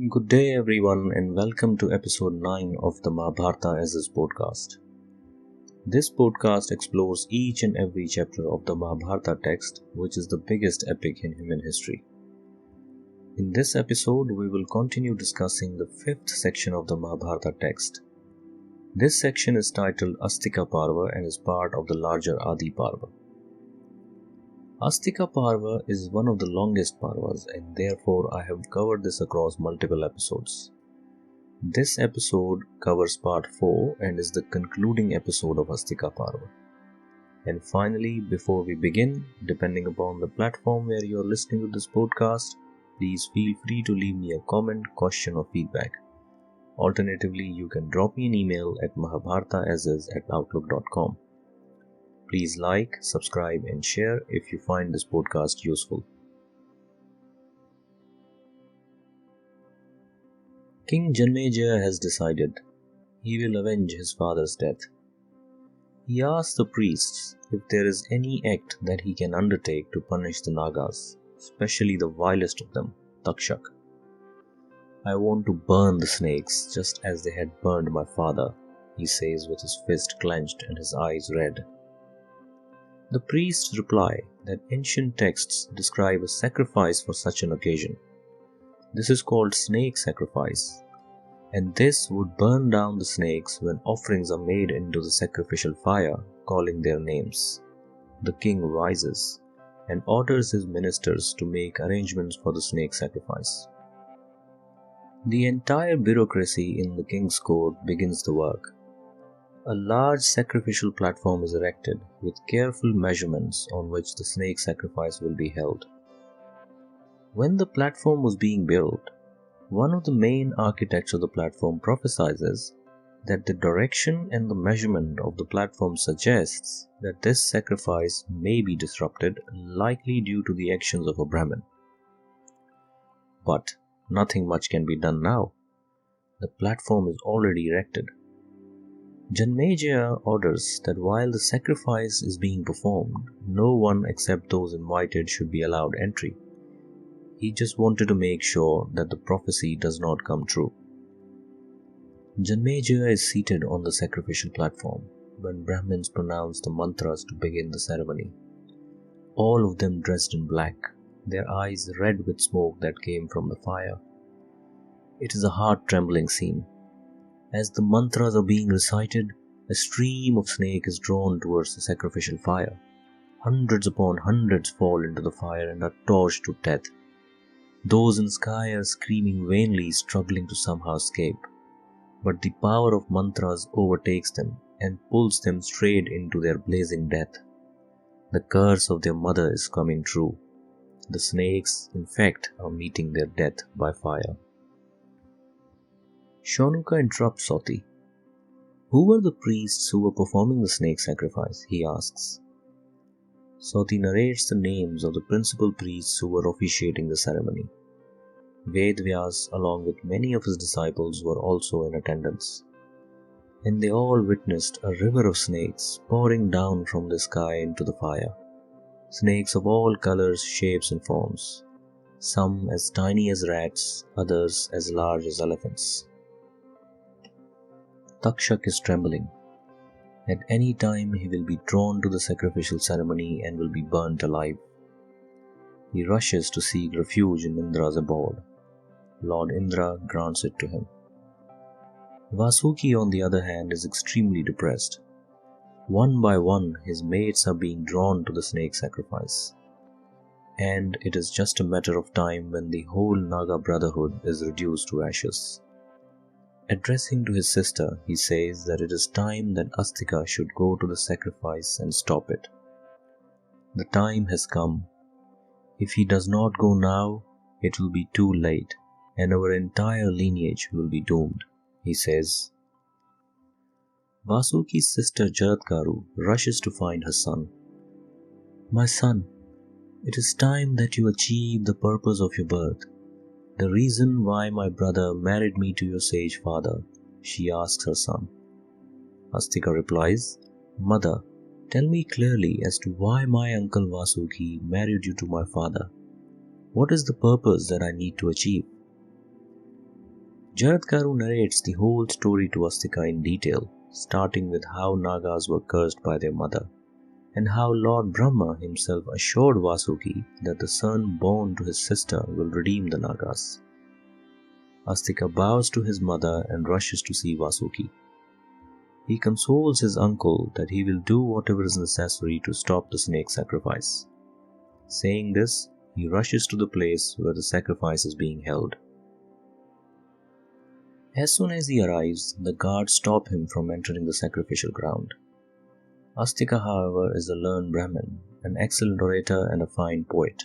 Good day, everyone, and welcome to episode 9 of the Mahabharata as this podcast. This podcast explores each and every chapter of the Mahabharata text, which is the biggest epic in human history. In this episode, we will continue discussing the 5th section of the Mahabharata text. This section is titled Astika Parva and is part of the larger Adi Parva. Astika Parva is one of the longest parvas, and therefore I have covered this across multiple episodes. This episode covers part 4 and is the concluding episode of Astika Parva. And finally, before we begin, depending upon the platform where you are listening to this podcast, please feel free to leave me a comment, question or feedback. Alternatively, you can drop me an email at mahabharataassis@outlook.com. Please like, subscribe and share if you find this podcast useful. King Janamejaya has decided he will avenge his father's death. He asks the priests if there is any act that he can undertake to punish the Nagas, especially the vilest of them, Takshak. "I want to burn the snakes just as they had burned my father," he says with his fist clenched and his eyes red. The priests reply that ancient texts describe a sacrifice for such an occasion. This is called snake sacrifice, and this would burn down the snakes when offerings are made into the sacrificial fire, calling their names. The king rises and orders his ministers to make arrangements for the snake sacrifice. The entire bureaucracy in the king's court begins the work. A large sacrificial platform is erected with careful measurements on which the snake sacrifice will be held. When the platform was being built, one of the main architects of the platform prophesies that the direction and the measurement of the platform suggests that this sacrifice may be disrupted, likely due to the actions of a Brahmin. But nothing much can be done now. The platform is already erected. Janamejaya orders that while the sacrifice is being performed, no one except those invited should be allowed entry. He just wanted to make sure that the prophecy does not come true. Janamejaya is seated on the sacrificial platform when Brahmins pronounce the mantras to begin the ceremony. All of them dressed in black, their eyes red with smoke that came from the fire. It is a heart-trembling scene. As the mantras are being recited, a stream of snake is drawn towards the sacrificial fire. Hundreds upon hundreds fall into the fire and are torched to death. Those in the sky are screaming vainly, struggling to somehow escape. But the power of mantras overtakes them and pulls them straight into their blazing death. The curse of their mother is coming true. The snakes, in fact, are meeting their death by fire. Shaunuka interrupts Soti. "Who were the priests who were performing the snake sacrifice?" he asks. Soti narrates the names of the principal priests who were officiating the ceremony. Vedvyas, along with many of his disciples, were also in attendance. And they all witnessed a river of snakes pouring down from the sky into the fire. Snakes of all colors, shapes and forms. Some as tiny as rats, others as large as elephants. Takshak is trembling. At any time he will be drawn to the sacrificial ceremony and will be burnt alive. He rushes to seek refuge in Indra's abode. Lord Indra grants it to him. Vasuki, on the other hand, is extremely depressed. One by one his mates are being drawn to the snake sacrifice. And it is just a matter of time when the whole Naga brotherhood is reduced to ashes. Addressing to his sister, he says that it is time that Astika should go to the sacrifice and stop it. The time has come. If he does not go now, it will be too late, and our entire lineage will be doomed, he says. Vasuki's sister Jaratkaru rushes to find her son. "My son, it is time that you achieve the purpose of your birth. The reason why my brother married me to your sage father," she asks her son. Astika replies, "Mother, tell me clearly as to why my uncle Vasuki married you to my father. What is the purpose that I need to achieve?" Jaratkaru narrates the whole story to Astika in detail, starting with how Nagas were cursed by their mother, and how Lord Brahma himself assured Vasuki that the son born to his sister will redeem the Nagas. Astika bows to his mother and rushes to see Vasuki. He consoles his uncle that he will do whatever is necessary to stop the snake sacrifice. Saying this, he rushes to the place where the sacrifice is being held. As soon as he arrives, the guards stop him from entering the sacrificial ground. Astika, however, is a learned Brahmin, an excellent orator and a fine poet.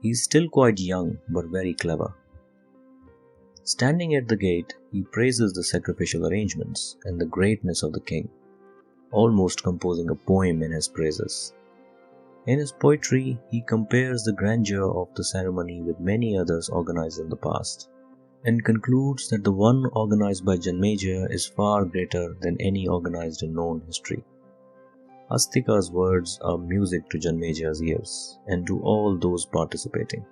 He is still quite young but very clever. Standing at the gate, he praises the sacrificial arrangements and the greatness of the king, almost composing a poem in his praises. In his poetry, he compares the grandeur of the ceremony with many others organized in the past, and concludes that the one organized by Janamejaya is far greater than any organized in known history. Astika's words are music to Janamajaya's ears and to all those participating.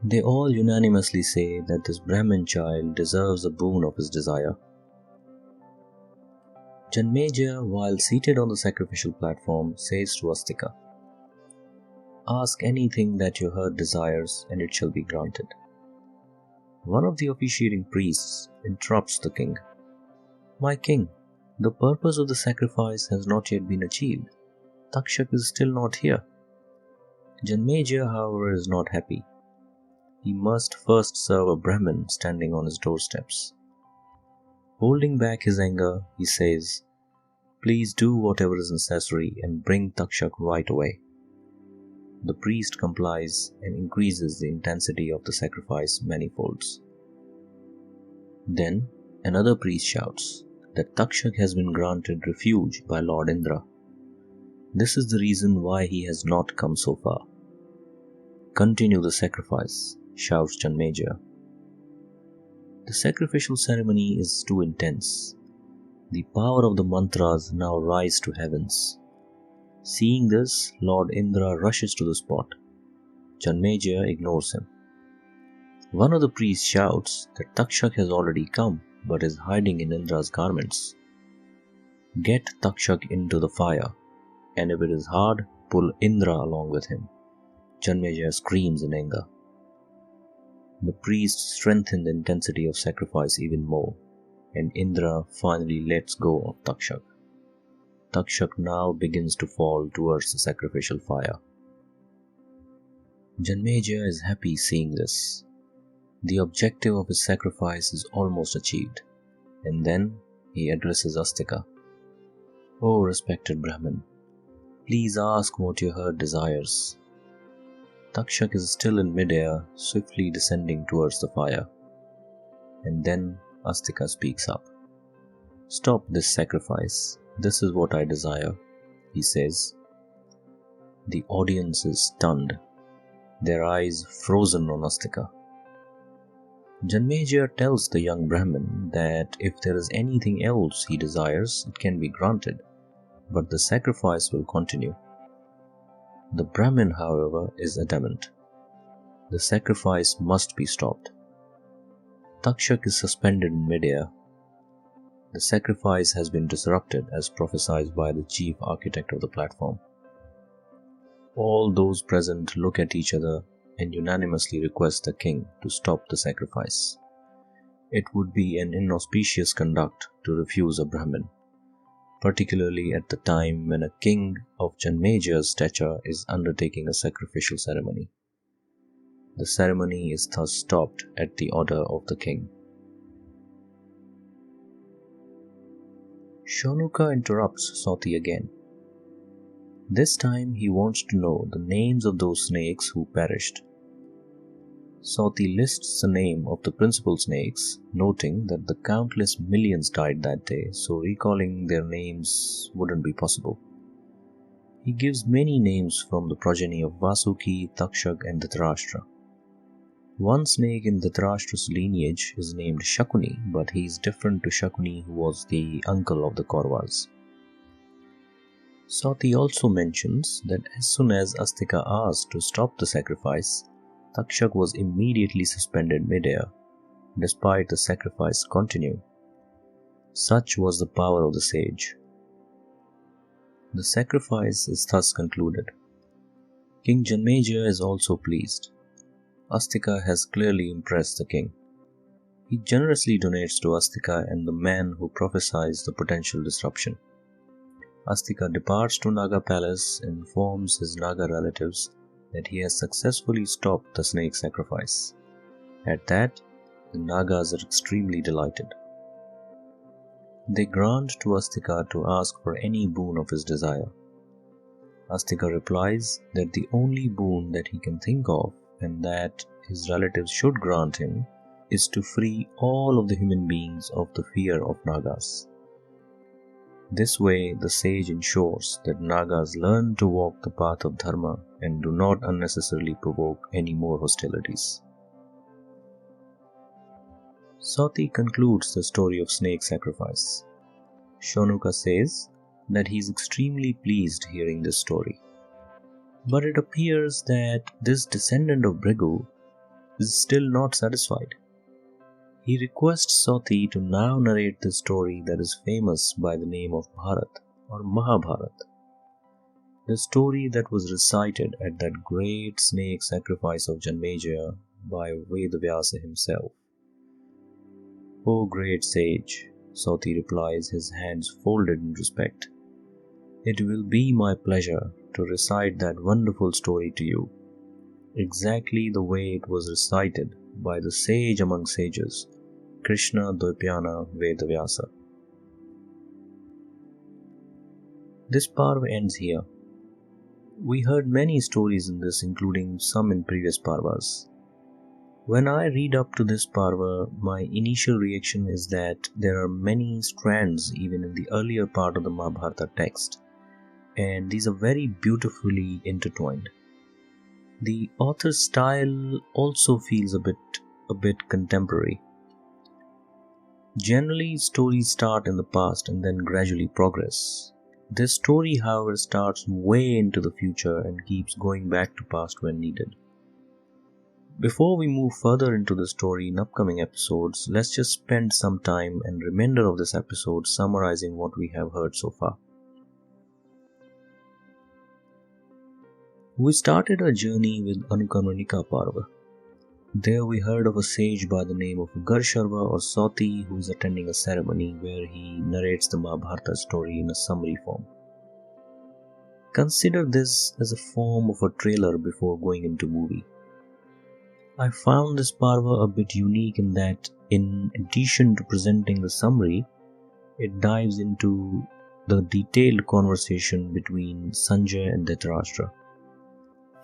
They all unanimously say that this Brahmin child deserves a boon of his desire. Janamejaya, while seated on the sacrificial platform, says to Astika, "Ask anything that your heart desires and it shall be granted." One of the officiating priests interrupts the king. "My king, the purpose of the sacrifice has not yet been achieved. Takshak is still not here." Janamejaya, however, is not happy. He must first serve a Brahmin standing on his doorsteps. Holding back his anger, he says, "Please do whatever is necessary and bring Takshak right away." The priest complies and increases the intensity of the sacrifice manifolds. Then another priest shouts that Takshak has been granted refuge by Lord Indra. This is the reason why he has not come so far. "Continue the sacrifice," shouts Janamejaya. The sacrificial ceremony is too intense. The power of the mantras now rise to heavens. Seeing this, Lord Indra rushes to the spot. Janamejaya ignores him. One of the priests shouts that Takshak has already come but is hiding in Indra's garments. "Get Takshak into the fire, and if it is hard, pull Indra along with him." Janamejaya screams in anger. The priests strengthen the intensity of sacrifice even more, and Indra finally lets go of Takshak. Takshak now begins to fall towards the sacrificial fire. Janamejaya is happy seeing this. The objective of his sacrifice is almost achieved, and then he addresses Astika. "O respected Brahmin, please ask what your heart desires." Takshak is still in midair, swiftly descending towards the fire. And then Astika speaks up. "Stop this sacrifice. This is what I desire," he says. The audience is stunned, their eyes frozen on Astika. Janamejaya tells the young Brahmin that if there is anything else he desires, it can be granted, but the sacrifice will continue. The Brahmin, however, is adamant. The sacrifice must be stopped. Takshak is suspended in midair. The sacrifice has been disrupted as prophesied by the chief architect of the platform. All those present look at each other and unanimously request the king to stop the sacrifice. It would be an inauspicious conduct to refuse a Brahmin, particularly at the time when a king of Janamajaya's stature is undertaking a sacrificial ceremony. The ceremony is thus stopped at the order of the king. Shaunuka interrupts Sati again. This time he wants to know the names of those snakes who perished. Sati lists the name of the principal snakes, noting that the countless millions died that day, so recalling their names wouldn't be possible. He gives many names from the progeny of Vasuki, Takshak and Dhritarashtra. One snake in Dhritarashtra's lineage is named Shakuni, but he is different to Shakuni, who was the uncle of the Kauravas. Sati also mentions that as soon as Astika asked to stop the sacrifice, Takshak was immediately suspended midair, despite the sacrifice continuing. Such was the power of the sage. The sacrifice is thus concluded. King Janamejaya is also pleased. Astika has clearly impressed the king. He generously donates to Astika and the man who prophesies the potential disruption. Astika departs to Naga palace and informs his Naga relatives that he has successfully stopped the snake sacrifice. At that, the Nagas are extremely delighted. They grant to Astika to ask for any boon of his desire. Astika replies that the only boon that he can think of and that his relatives should grant him is to free all of the human beings of the fear of Nagas. This way, the sage ensures that Nagas learn to walk the path of dharma and do not unnecessarily provoke any more hostilities. Sati concludes the story of snake sacrifice. Shonuka says that he is extremely pleased hearing this story. But it appears that this descendant of Bhrigu is still not satisfied. He requests Sati to now narrate the story that is famous by the name of Bharat or Mahabharata, the story that was recited at that great snake sacrifice of Janamejaya by Vedavyasa himself. O great sage, Sati replies, his hands folded in respect. It will be my pleasure to recite that wonderful story to you, exactly the way it was recited by the sage among sages, Krishna Dvaipayana Vedavyasa. This parva ends here. We heard many stories in this, including some in previous parvas. When I read up to this parva, my initial reaction is that there are many strands even in the earlier part of the Mahabharata text, and these are very beautifully intertwined. The author's style also feels a bit contemporary. Generally, stories start in the past and then gradually progress. This story, however, starts way into the future and keeps going back to past when needed. Before we move further into the story in upcoming episodes, let's just spend some time and remainder of this episode summarizing what we have heard so far. We started our journey with Astika Parva. There we heard of a sage by the name of Garsharva or Sati who is attending a ceremony where he narrates the Mahabharata story in a summary form. Consider this as a form of a trailer before going into movie. I found this parva a bit unique in that, in addition to presenting the summary, it dives into the detailed conversation between Sanjay and Dhritarashtra.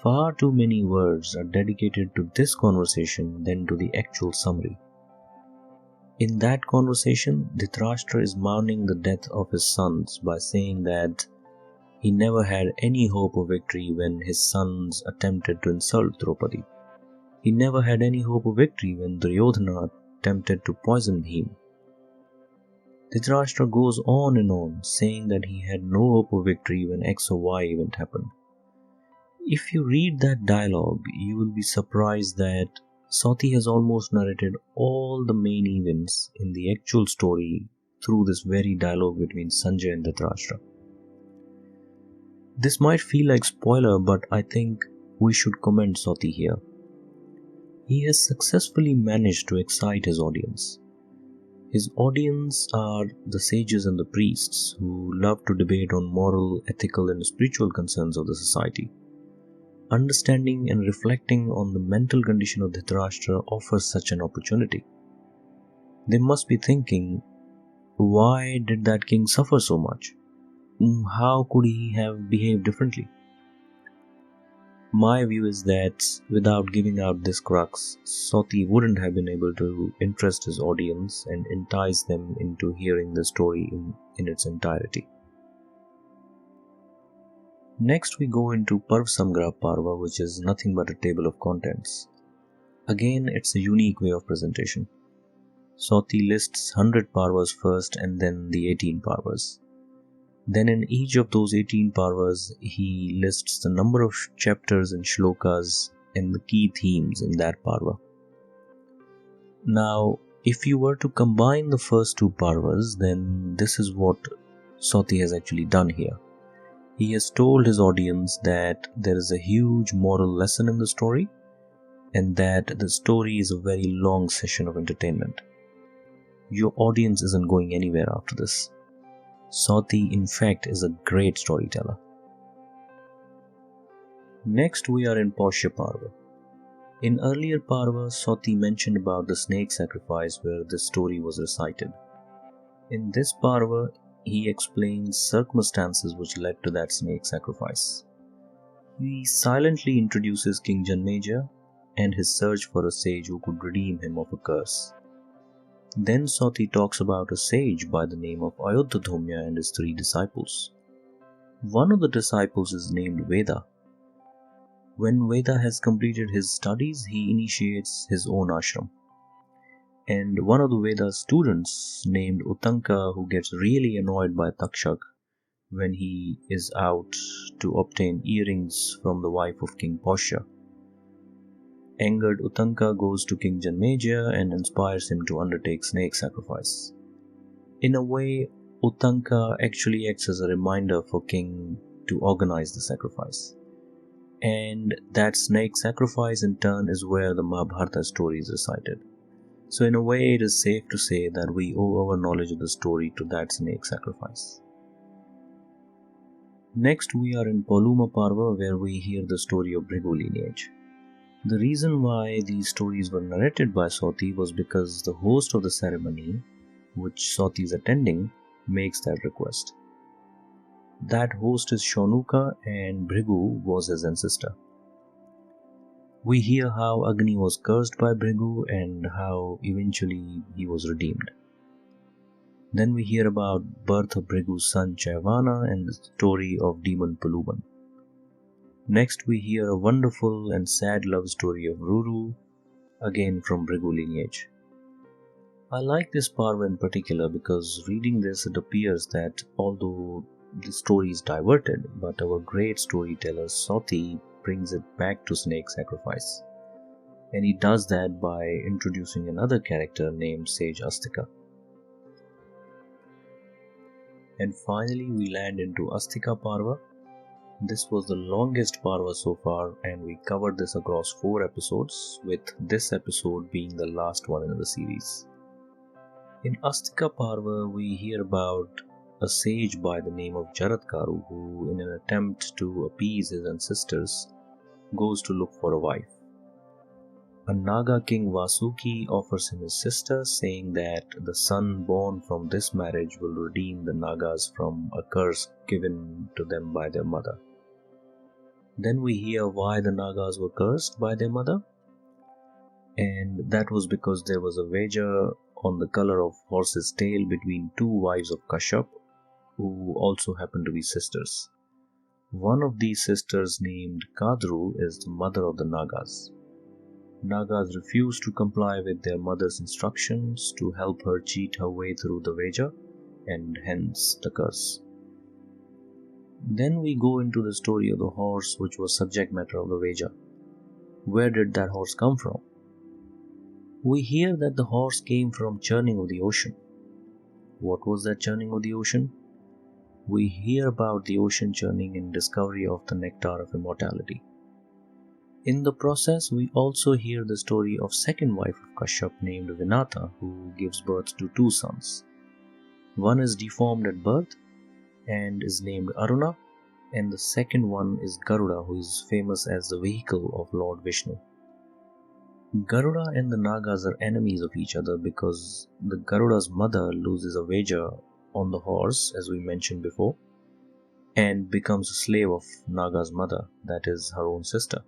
Far too many words are dedicated to this conversation than to the actual summary. In that conversation, Dhritarashtra is mourning the death of his sons by saying that he never had any hope of victory when his sons attempted to insult Draupadi. He never had any hope of victory when Duryodhana attempted to poison Bhim. Dhritarashtra goes on and on, saying that he had no hope of victory when X or Y event happened. If you read that dialogue, you will be surprised that Sati has almost narrated all the main events in the actual story through this very dialogue between Sanjay and Dhritarashtra. This might feel like spoiler, but I think we should commend Sati here. He has successfully managed to excite his audience. His audience are the sages and the priests who love to debate on moral, ethical and spiritual concerns of the society. Understanding and reflecting on the mental condition of Dhritarashtra offers such an opportunity. They must be thinking, why did that king suffer so much? How could he have behaved differently? My view is that without giving out this crux, Sati wouldn't have been able to interest his audience and entice them into hearing the story in its entirety. Next we go into Parv Samgraha Parva, which is nothing but a table of contents. Again, it's a unique way of presentation. Sati lists 100 parvas first and then the 18 parvas. Then in each of those 18 parvas, he lists the number of chapters and shlokas and the key themes in that parva. Now, if you were to combine the first two parvas, then this is what Soti has actually done here. He has told his audience that there is a huge moral lesson in the story, and that the story is a very long session of entertainment. Your audience isn't going anywhere after this. Soti, in fact, is a great storyteller. Next, we are in Porsha Parva. In earlier Parva, Soti mentioned about the snake sacrifice where this story was recited. In this Parva, he explains circumstances which led to that snake sacrifice. He silently introduces King Janamejaya and his search for a sage who could redeem him of a curse. Then Soti talks about a sage by the name of Ayodhya and his 3 disciples. One of the disciples is named Veda. When Veda has completed his studies, he initiates his own ashram. And one of the Veda's students, named Utanka, who gets really annoyed by Takshak when he is out to obtain earrings from the wife of King Porsha. Angered Utanka goes to King Janamejaya and inspires him to undertake snake sacrifice. In a way, Utanka actually acts as a reminder for King to organize the sacrifice. And that snake sacrifice in turn is where the Mahabharata story is recited. So in a way, it is safe to say that we owe our knowledge of the story to that snake sacrifice. Next, we are in Porsha Parva, where we hear the story of Bhrigu lineage. The reason why these stories were narrated by Soti was because the host of the ceremony, which Soti is attending, makes that request. That host is Shaunuka, and Bhrigu was his ancestor. We hear how Agni was cursed by Bhrigu and how eventually he was redeemed. Then we hear about birth of Bhrigu's son Chaivana and the story of demon Puluban. Next we hear a wonderful and sad love story of Ruru, again from Bhrigu lineage. I like this parva in particular because reading this it appears that although the story is diverted, but our great storyteller Soti brings it back to snake sacrifice. And he does that by introducing another character named Sage Astika. And finally we land into Astika Parva. This was the longest parva so far, and we covered this across 4 episodes, with this episode being the last one in the series. In Astika Parva, we hear about a sage by the name of Jaratkaru who, in an attempt to appease his ancestors, goes to look for a wife. A Naga king Vasuki offers him his sister, saying that the son born from this marriage will redeem the Nagas from a curse given to them by their mother. Then we hear why the Nagas were cursed by their mother, and that was because there was a wager on the color of horse's tail between 2 wives of Kashyap, who also happened to be sisters. One of these sisters, named Kadru, is the mother of the Nagas. Nagas refused to comply with their mother's instructions to help her cheat her way through the wager, and hence the curse. Then we go into the story of the horse, which was subject matter of the wager. Where did that horse come from? We hear that the horse came from churning of the ocean. What was that churning of the ocean? We hear about the ocean churning in discovery of the nectar of immortality. In the process, we also hear the story of second wife of Kashyap named Vinata, who gives birth to 2 sons. One is deformed at birth and is named Aruna, and the second one is Garuda, who is famous as the vehicle of Lord Vishnu. Garuda and the Nagas are enemies of each other because the Garuda's mother loses a wager on the horse, as we mentioned before, and becomes a slave of Naga's mother, that is her own sister.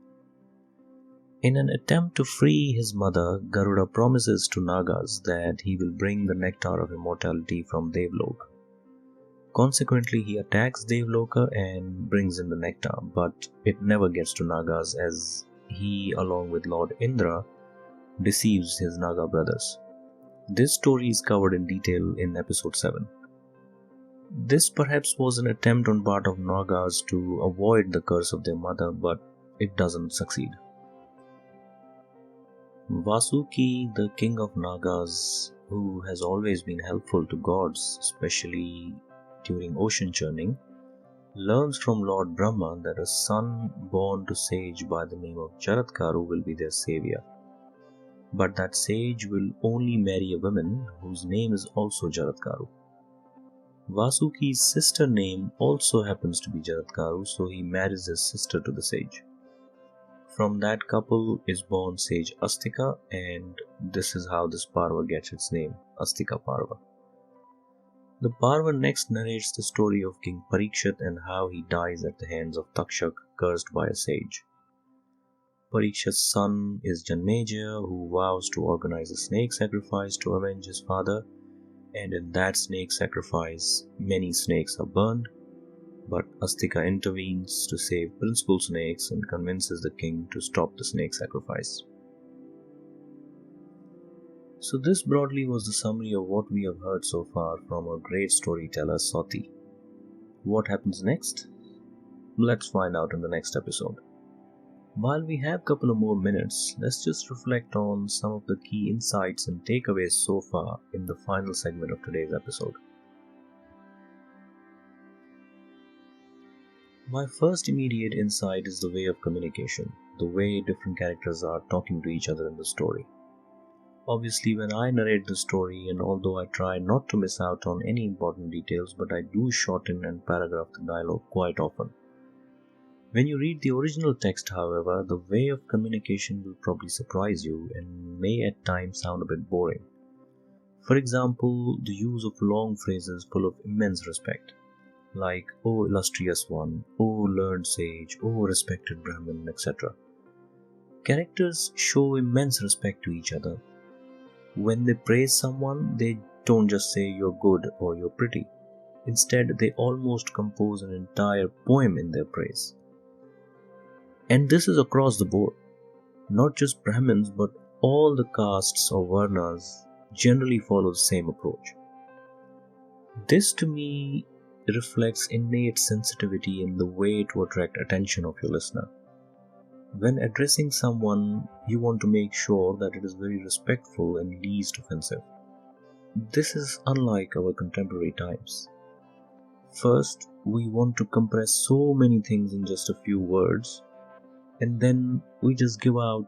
In an attempt to free his mother, Garuda promises to Nagas that he will bring the nectar of immortality from Devlok. Consequently, he attacks Devloka and brings in the nectar, but it never gets to Nagas as he, along with Lord Indra, deceives his Naga brothers. This story is covered in detail in episode 7. This perhaps was an attempt on part of Nagas to avoid the curse of their mother, but it doesn't succeed. Vasuki, the king of Nagas, who has always been helpful to gods, especially during ocean churning, learns from Lord Brahma that a son born to sage by the name of Jaratkaru will be their savior. But that sage will only marry a woman whose name is also Jaratkaru. Vasuki's sister name also happens to be Jaratkaru, so he marries his sister to the sage. From that couple is born Sage Astika, and this is how this Parva gets its name, Astika Parva. The Parva next narrates the story of King Parikshit and how he dies at the hands of Takshak, cursed by a sage. Parikshit's son is Janamejaya, who vows to organize a snake sacrifice to avenge his father, and in that snake sacrifice, many snakes are burned, but Astika intervenes to save principal snakes and convinces the king to stop the snake sacrifice. So this broadly was the summary of what we have heard so far from our great storyteller Sati. What happens next? Let's find out in the next episode. While we have a couple of more minutes, let's just reflect on some of the key insights and takeaways so far in the final segment of today's episode. My first immediate insight is the way of communication, the way different characters are talking to each other in the story. Obviously, when I narrate the story, and although I try not to miss out on any important details, but I do shorten and paragraph the dialogue quite often. When you read the original text, however, the way of communication will probably surprise you and may at times sound a bit boring. For example, the use of long phrases full of immense respect, like "O illustrious one," "O learned sage," "O respected Brahmin," etc. Characters show immense respect to each other. When they praise someone, they don't just say "you're good" or "you're pretty." Instead, they almost compose an entire poem in their praise. And this is across the board. Not just Brahmins, but all the castes or varnas generally follow the same approach. This to me reflects innate sensitivity in the way to attract attention of your listener. When addressing someone, you want to make sure that it is very respectful and least offensive. This is unlike our contemporary times. First, we want to compress so many things in just a few words, and then we just give out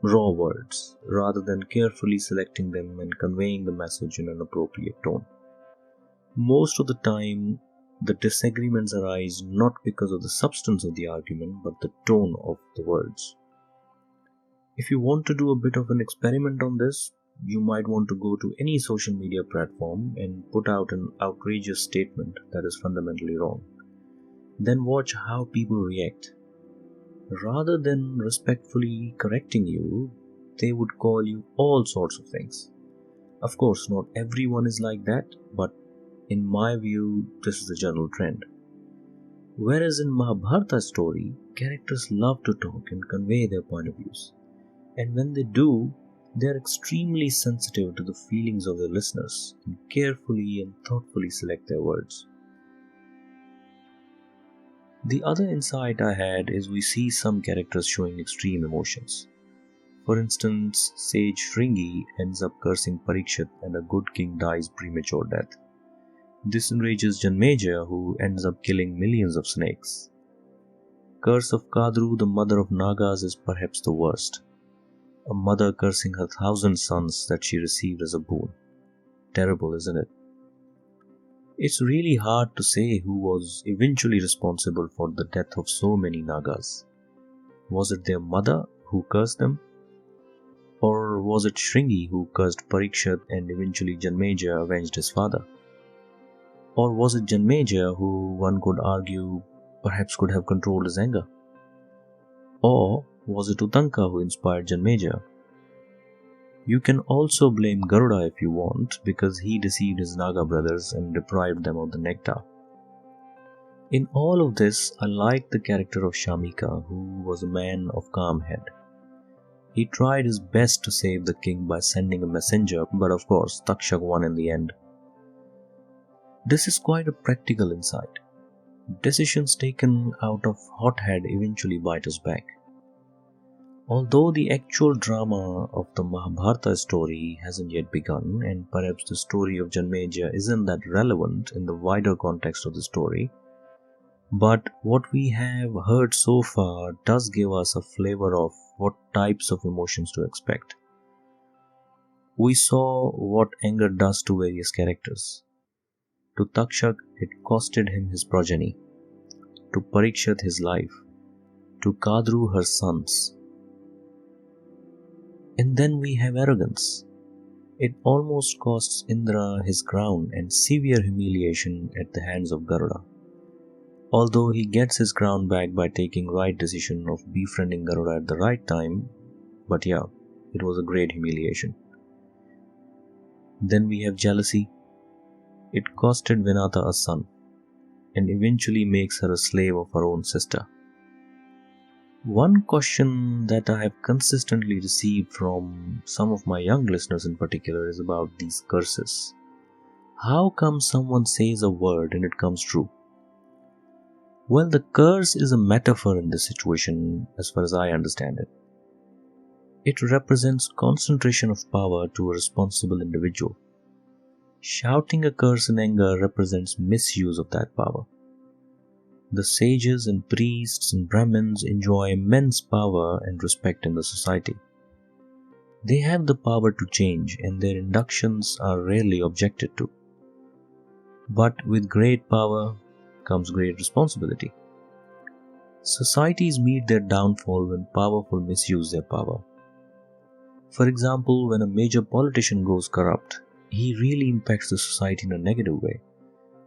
raw words rather than carefully selecting them and conveying the message in an appropriate tone. Most of the time, the disagreements arise not because of the substance of the argument but the tone of the words. If you want to do a bit of an experiment on this, you might want to go to any social media platform and put out an outrageous statement that is fundamentally wrong. Then watch how people react. Rather than respectfully correcting you, they would call you all sorts of things. Of course, not everyone is like that, but in my view, this is the general trend. Whereas in Mahabharata story, characters love to talk and convey their point of views. And when they do, they are extremely sensitive to the feelings of their listeners and carefully and thoughtfully select their words. The other insight I had is we see some characters showing extreme emotions. For instance, Sage Shringi ends up cursing Parikshit and a good king dies premature death. This enrages Janamejaya, who ends up killing millions of snakes. Curse of Kadru, the mother of Nagas, is perhaps the worst. A mother cursing her 1,000 sons that she received as a boon. Terrible, isn't it? It's really hard to say who was eventually responsible for the death of so many Nagas. Was it their mother who cursed them? Or was it Shringi who cursed Parikshit and eventually Janamejaya avenged his father? Or was it Janamejaya who, one could argue, perhaps could have controlled his anger? Or was it Utanka who inspired Janamejaya? You can also blame Garuda if you want, because he deceived his Naga brothers and deprived them of the nectar. In all of this, I liked the character of Shamika, who was a man of calm head. He tried his best to save the king by sending a messenger, but of course, Takshak won in the end. This is quite a practical insight. Decisions taken out of hot head eventually bite us back. Although the actual drama of the Mahabharata story hasn't yet begun, and perhaps the story of Janamejaya isn't that relevant in the wider context of the story, but what we have heard so far does give us a flavor of what types of emotions to expect. We saw what anger does to various characters. To Takshak, it costed him his progeny. To Parikshat, his life. To Kadru, her sons. And then we have arrogance. It almost costs Indra his crown and severe humiliation at the hands of Garuda. Although he gets his crown back by taking right decision of befriending Garuda at the right time, but yeah, it was a great humiliation. Then we have jealousy. It costed Vinata a son, and eventually makes her a slave of her own sister. One question that I have consistently received from some of my young listeners in particular is about these curses. How come someone says a word and it comes true? Well, the curse is a metaphor in this situation as far as I understand it. It represents concentration of power to a responsible individual. Shouting a curse in anger represents misuse of that power. The sages and priests and Brahmins enjoy immense power and respect in the society. They have the power to change, and their inductions are rarely objected to. But with great power comes great responsibility. Societies meet their downfall when powerful misuse their power. For example, when a major politician goes corrupt, he really impacts the society in a negative way.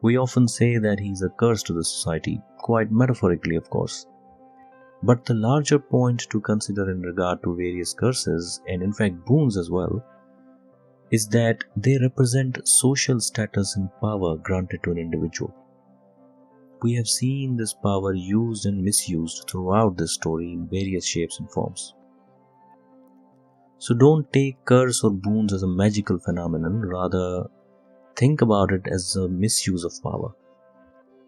We often say that he is a curse to the society, quite metaphorically, of course. But the larger point to consider in regard to various curses, and in fact boons as well, is that they represent social status and power granted to an individual. We have seen this power used and misused throughout this story in various shapes and forms. So don't take curse or boons as a magical phenomenon, rather think about it as a misuse of power.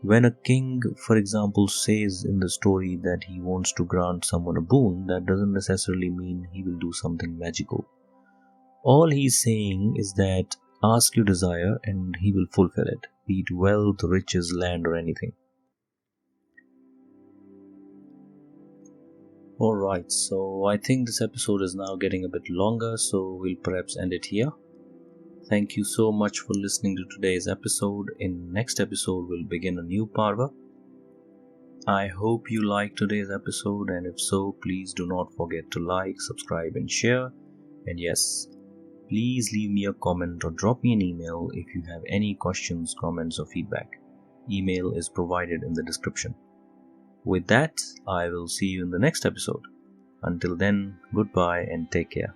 When a king, for example, says in the story that he wants to grant someone a boon, that doesn't necessarily mean he will do something magical. All he's saying is that ask your desire and he will fulfill it, be it wealth, riches, land, or anything. Alright, so I think this episode is now getting a bit longer, so we'll perhaps end it here. Thank you so much for listening to today's episode. In next episode, we'll begin a new Parva. I hope you liked today's episode, and if so, please do not forget to like, subscribe, and share. And yes, please leave me a comment or drop me an email if you have any questions, comments, or feedback. Email is provided in the description. With that, I will see you in the next episode. Until then, goodbye and take care.